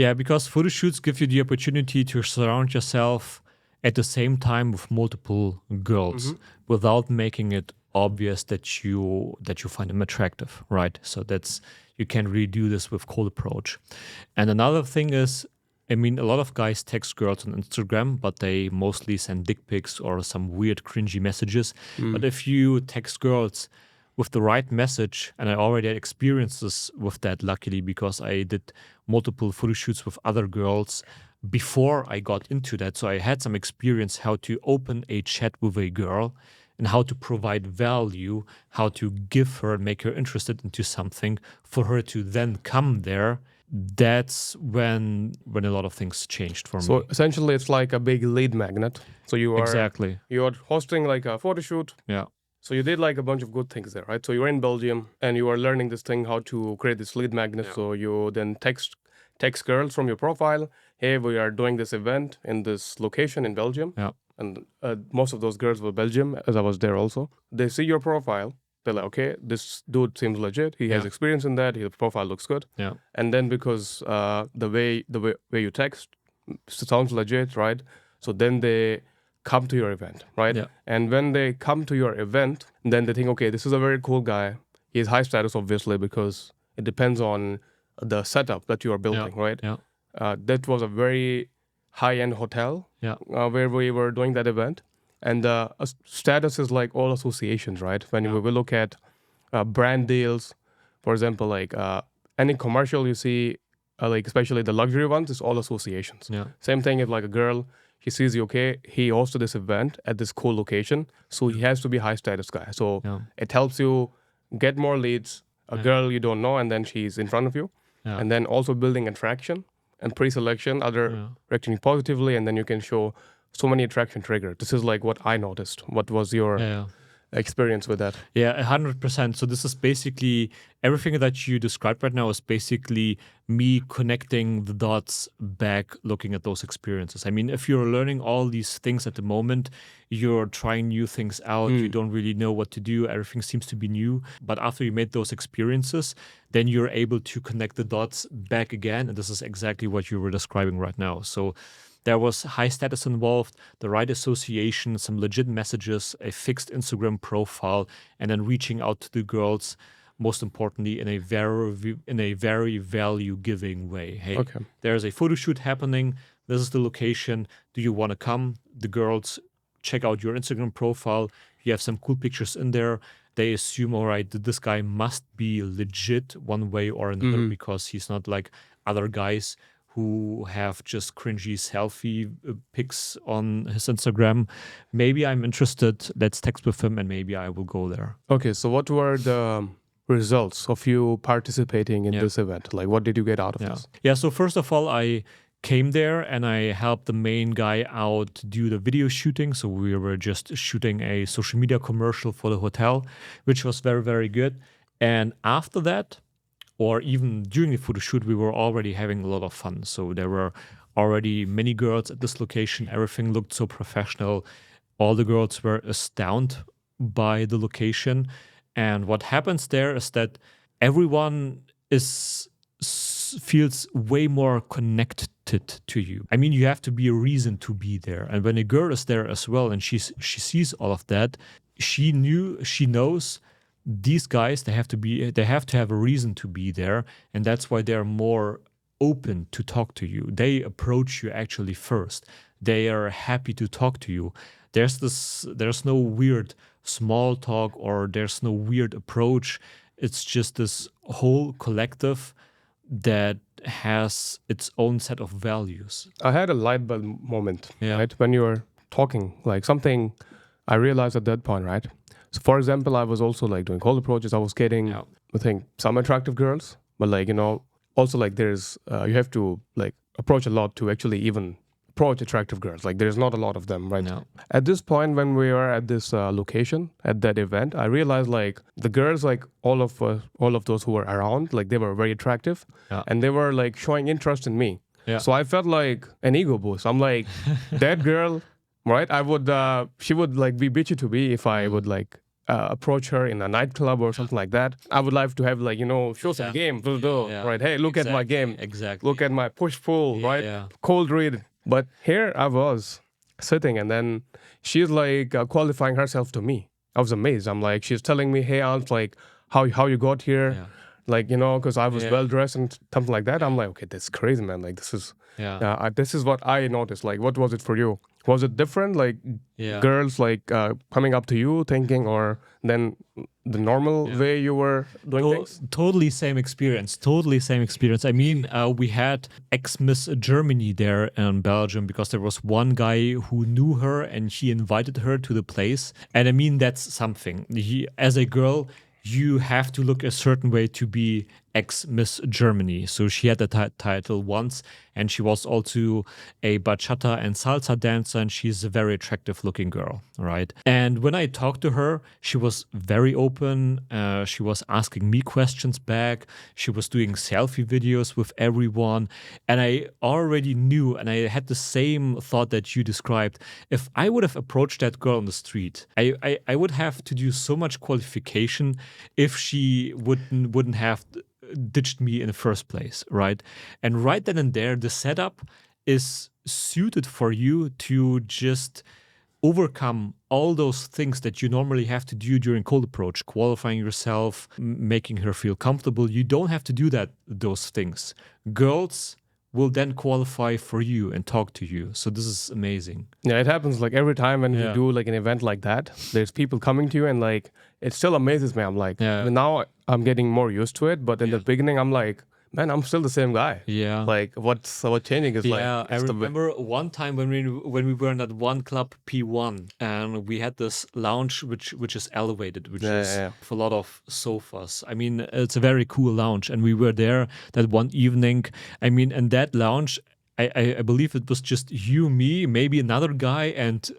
Yeah, because photo shoots give you the opportunity to surround yourself at the same time with multiple girls without making it obvious that you find them attractive, right? So that's you can really do this with cold approach. And another thing is, I mean, a lot of guys text girls on Instagram, but they mostly send dick pics or some weird cringy messages. But if you text girls with the right message, and I already had experiences with that, luckily, because I did multiple photo shoots with other girls before I got into that. So I had some experience how to open a chat with a girl and how to provide value, how to give her and make her interested into something for her to then come there. That's when a lot of things changed for So me. essentially, it's like a big lead magnet. So Exactly. you're hosting like a photo shoot. Yeah. So you did like a bunch of good things there, right? So you're in Belgium and you are learning this thing how to create this lead magnet. Yeah. So you then text girls from your profile, hey, we are doing this event in this location in Belgium. Yeah. And most of those girls were Belgium, as I was there also. They see your profile. They're like, okay, this dude seems legit. He has experience in that. His profile looks good. Yeah. And then because the way you text sounds legit, right? So then they come to your event, right? Yeah. And when they come to your event, then they think, okay, this is a very cool guy. He has high status, obviously, because it depends on the setup that you are building, right? Yeah. That was a very high-end hotel Yeah. where we were doing that event. And status is like all associations, right? When we look at brand deals, for example, like any commercial you see, like especially the luxury ones, it's all associations. Yeah. Same thing if like a girl, he sees you, okay, he hosted this event at this cool location, so he has to be high status guy. So it helps you get more leads, a girl you don't know, and then she's in front of you. Yeah. And then also building attraction and pre-selection, other reacting positively, and then you can show so many attraction triggers. This is like what I noticed. What was your experience with that? Yeah, 100%. So this is basically everything that you described right now is basically me connecting the dots back, looking at those experiences. I mean, if you're learning all these things at the moment, you're trying new things out, you don't really know what to do, everything seems to be new. But after you made those experiences, then you're able to connect the dots back again. And this is exactly what you were describing right now. So there was high status involved, the right association, some legit messages, a fixed Instagram profile, and then reaching out to the girls, most importantly, in a very value-giving way. Hey, there's a photo shoot happening. This is the location. Do you want to come? The girls check out your Instagram profile. You have some cool pictures in there. They assume, all right, that this guy must be legit one way or another because he's not like other guys who have just cringy selfie pics on his Instagram. Maybe I'm interested. Let's text with him and maybe I will go there. Okay, so what were the results of you participating in this event? Like, what did you get out of this? Yeah, so first of all, I came there and I helped the main guy out to do the video shooting. So we were just shooting a social media commercial for the hotel, which was very, very good. And after that, or even during the photo shoot, we were already having a lot of fun. So there were already many girls at this location. Everything looked so professional. All the girls were astounded by the location. And what happens there is that everyone feels way more connected to you. I mean, you have to be a reason to be there. And when a girl is there as well and she sees all of that, she knows these guys, they have to have a reason to be there, and that's why they're more open to talk to you. They approach you actually first. They are happy to talk to you. There's no weird small talk or there's no weird approach. It's just this whole collective that has its own set of values. I had a light bulb moment, Yeah. right? When you were talking, like something I realized at that point, right? So for example, I was also like doing cold approaches. I was getting, I think, some attractive girls, but like, also like there's, you have to like approach a lot to actually even approach attractive girls. Like there's not a lot of them, right? No. At this point, when we were at this location, at that event, I realized like the girls, like all of those who were around, like they were very attractive and they were like showing interest in me. Yeah. So I felt like an ego boost. I'm like, that girl, right? She would like be bitchy to me if I would like approach her in a nightclub or something like that, I would like to have like, show some game, right? Hey, look at my game. Exactly. Look at my push-pull, right? Yeah. Cold read. But here I was sitting, and then she's like qualifying herself to me. I was amazed. I'm like, she's telling me, hey, Aunt, like, how you got here, Yeah. like, because I was Yeah. well dressed and something like that. I'm like, okay, this is crazy, man. Like, this is, this is what I noticed. Like, what was it for you? Was it different? Like, girls like coming up to you thinking, or then the normal way you were doing things? Totally same experience. Totally same experience. I mean, we had ex-Miss Germany there in Belgium because there was one guy who knew her and he invited her to the place. And I mean, that's something. As a girl, you have to look a certain way to be ex-Miss Germany. So she had the title once, and she was also a bachata and salsa dancer, and she's a very attractive looking girl, right? And when I talked to her, she was very open. She was asking me questions back. She was doing selfie videos with everyone. And I already knew, and I had the same thought that you described. If I would have approached that girl on the street, I would have to do so much qualification if she wouldn't have ditched me in the first place, right? And right then and there, the setup is suited for you to just overcome all those things that you normally have to do during cold approach, qualifying yourself, making her feel comfortable. You don't have to do those things. Girls will then qualify for you and talk to you. So this is amazing. Yeah, it happens like every time when you do like an event like that, there's people coming to you, and like it still amazes me. I'm like, now I'm getting more used to it, but in the beginning I'm like, man, I'm still the same guy. Yeah. Like what's changing is like. Yeah, I remember one time when we were in that one club P1, and we had this lounge which is elevated, which is with a lot of sofas. I mean, it's a very cool lounge, and we were there that one evening. I mean, in that lounge, I believe it was just you, me, maybe another guy, and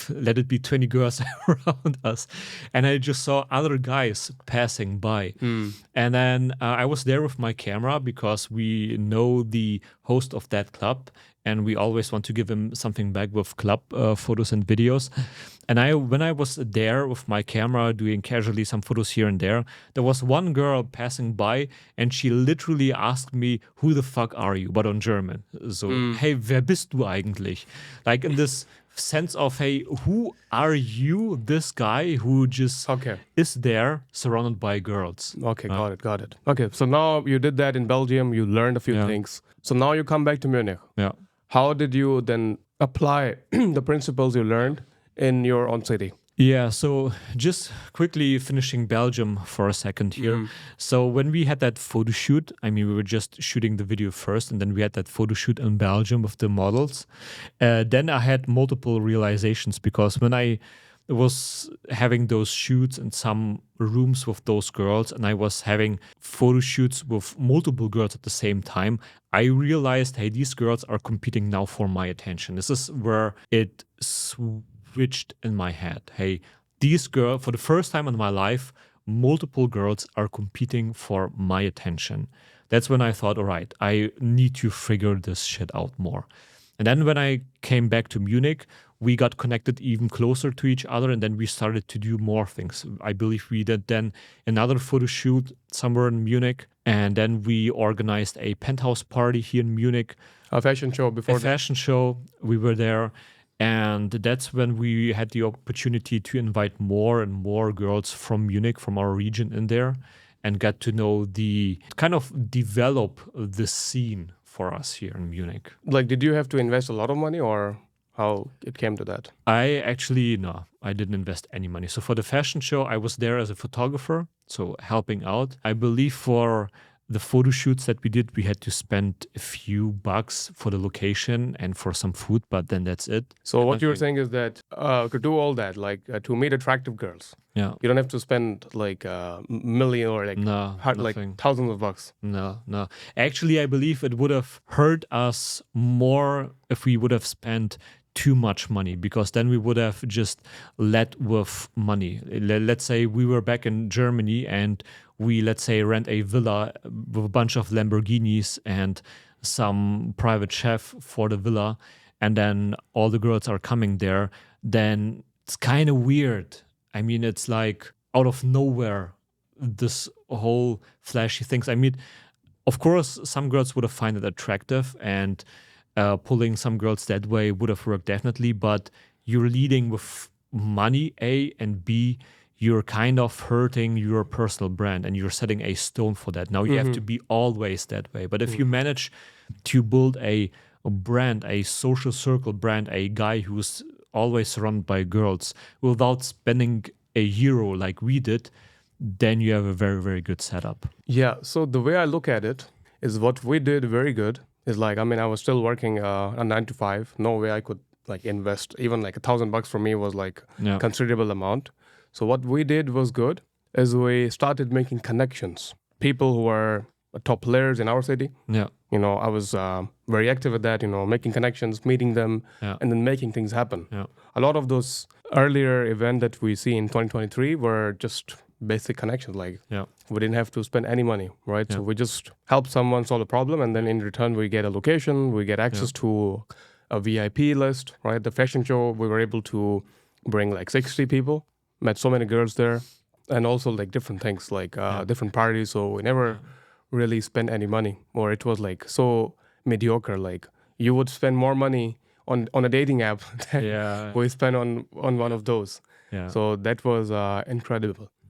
let it be 20 girls around us. And I just saw other guys passing by. And then I was there with my camera because we know the host of that club, and we always want to give him something back with club photos and videos. And when I was there with my camera doing casually some photos here and there was one girl passing by, and she literally asked me, "Who the fuck are you?" But on German. So, hey, wer bist du eigentlich? Like in this sense of, hey, who are you? This guy who just is there surrounded by girls. Okay, got it. Okay, so now you did that in Belgium. You learned a few things. So now you come back to Munich. Yeah. How did you then apply the principles you learned in your own city? Yeah, so just quickly finishing Belgium for a second here. So when we had that photo shoot, I mean, we were just shooting the video first, and then we had that photo shoot in Belgium with the models. Then I had multiple realizations, because when I was having those shoots in some rooms with those girls, and I was having photo shoots with multiple girls at the same time, I realized, hey, these girls are competing now for my attention. This is where it switched in my head. Hey, these girls, for the first time in my life, multiple girls are competing for my attention. That's when I thought, all right, I need to figure this shit out more. And then when I came back to Munich, we got connected even closer to each other, and then we started to do more things. I believe we did then another photo shoot somewhere in Munich, and then we organized a penthouse party here in Munich. A fashion show before. A fashion show. We were there. And that's when we had the opportunity to invite more and more girls from Munich, from our region in there, and get to know kind of develop the scene for us here in Munich. Like, did you have to invest a lot of money, or how it came to that? No, I didn't invest any money. So for the fashion show, I was there as a photographer, so helping out. I believe for the photo shoots that we did, we had to spend a few bucks for the location and for some food, but then that's it. So what you're saying is that to do all that, like to meet attractive girls, you don't have to spend like a million or like thousands of bucks. No. Actually, I believe it would have hurt us more if we would have spent too much money, because then we would have just led with money. Let's say we were back in Germany and we, let's say, rent a villa with a bunch of Lamborghinis and some private chef for the villa, and then all the girls are coming there, then it's kind of weird. I mean, it's like, out of nowhere this whole flashy things. I mean, of course, some girls would have found it attractive, and pulling some girls that way would have worked definitely. But you're leading with money, A, and B, you're kind of hurting your personal brand, and you're setting a stone for that. Now you have to be always that way. But if you manage to build a brand, a social circle brand, a guy who's always surrounded by girls without spending a euro like we did, then you have a very, very good setup. Yeah. So the way I look at it is what we did very good is like, I mean, I was still working a 9 to 5. No way I could like invest even like $1,000 for me was like Yeah. considerable amount. So what we did was good is we started making connections. People who are top players in our city. Yeah. You know, I was very active at that, you know, making connections, meeting them, Yeah. and then making things happen. Yeah. A lot of those earlier events that we see in 2023 were just basic connections. Like Yeah. we didn't have to spend any money, right? Yeah. So we just help someone solve a problem, and then in return we get a location, we get access to a VIP list, right? The fashion show, we were able to bring like 60 people, met so many girls there, and also like different things, like different parties. So we never really spent any money, or it was like so mediocre. Like you would spend more money on a dating app than Yeah. we spent on one of those. Yeah. So that was incredible.